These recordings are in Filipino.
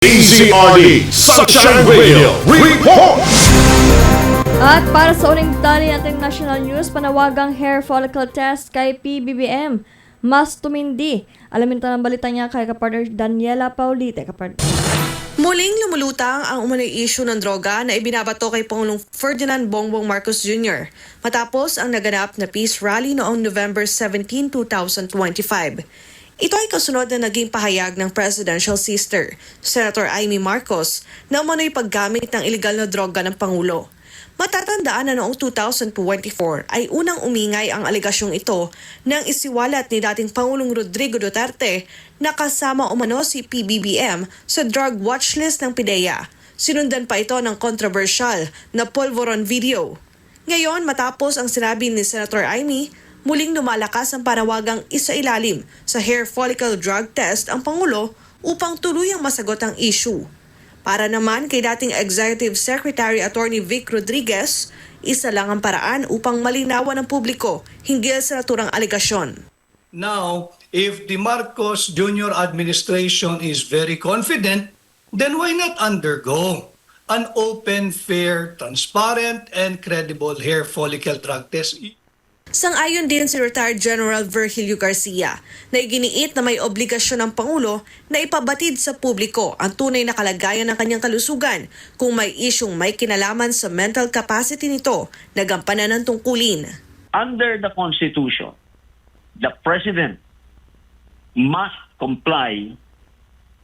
DZRD Sunshine Radio Report! At para sa uling detalye nating national news, panawagang hair follicle test kay PBBM. Mas tumindi. Alamin tayo ng balita niya kay kapartner Daniela Paulite. Muling lumulutang ang umano'y issue ng droga na ibinabato kay Pangulong Ferdinand Bongbong Marcos Jr. matapos ang naganap na peace rally noong November 17, 2025. Ito ay kasunod na naging pahayag ng presidential sister, Senator Amy Marcos, na umano'y paggamit ng iligal na droga ng Pangulo. Matatandaan na noong 2024 ay unang umingay ang alegasyong ito nang isiwalat ni dating Pangulong Rodrigo Duterte na kasama umano si PBBM sa drug watchlist ng PIDEA. Sinundan pa ito ng controversial na Polvoron video. Ngayon, matapos ang sinabi ni Senator Amy, muling lumalakas ang panawagang isailalim sa hair follicle drug test ang Pangulo upang tuluyang masagot ang issue. Para naman kay dating Executive Secretary Attorney Vic Rodriguez, isa lang ang paraan upang malinawan ng publiko hinggil sa naturang alegasyon. Now, if the Marcos Jr. administration is very confident, then why not undergo an open, fair, transparent, and credible hair follicle drug test? Sang-ayon din si retired General Virgilio Garcia na iginiit na may obligasyon ng Pangulo na ipabatid sa publiko ang tunay na kalagayan ng kanyang kalusugan kung may isyung may kinalaman sa mental capacity nito na gampanan ng tungkulin. Under the Constitution, the President must comply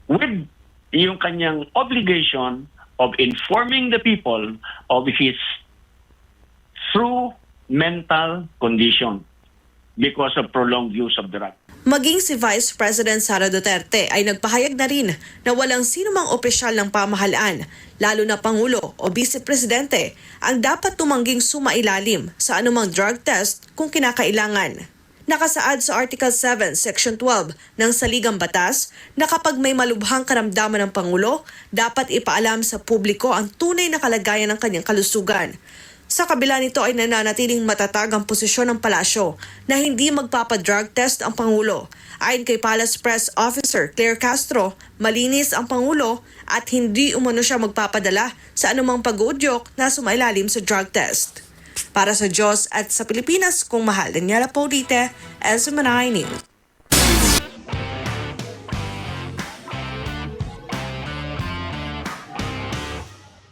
with yung kanyang obligation of informing the people of his true mental condition because of prolonged use of drug. Maging si Vice President Sara Duterte ay nagpahayag na rin na walang sinumang opisyal ng pamahalaan, lalo na Pangulo o Vice Presidente, ang dapat tumangging sumailalim sa anumang drug test kung kinakailangan. Nakasaad sa Article 7, Section 12 ng Saligang Batas na kapag may malubhang karamdaman ng Pangulo, dapat ipaalam sa publiko ang tunay na kalagayan ng kanyang kalusugan. Sa kabila nito ay nananatiling matatag ang posisyon ng palasyo na hindi magpapadrug test ang Pangulo. Ayon kay Palace Press Officer Claire Castro, malinis ang Pangulo at hindi umano siya magpapadala sa anumang pag-uudyok na sumailalim sa drug test. Para sa Diyos at sa Pilipinas, kung mahal, Daniela Paulite, SMNI News.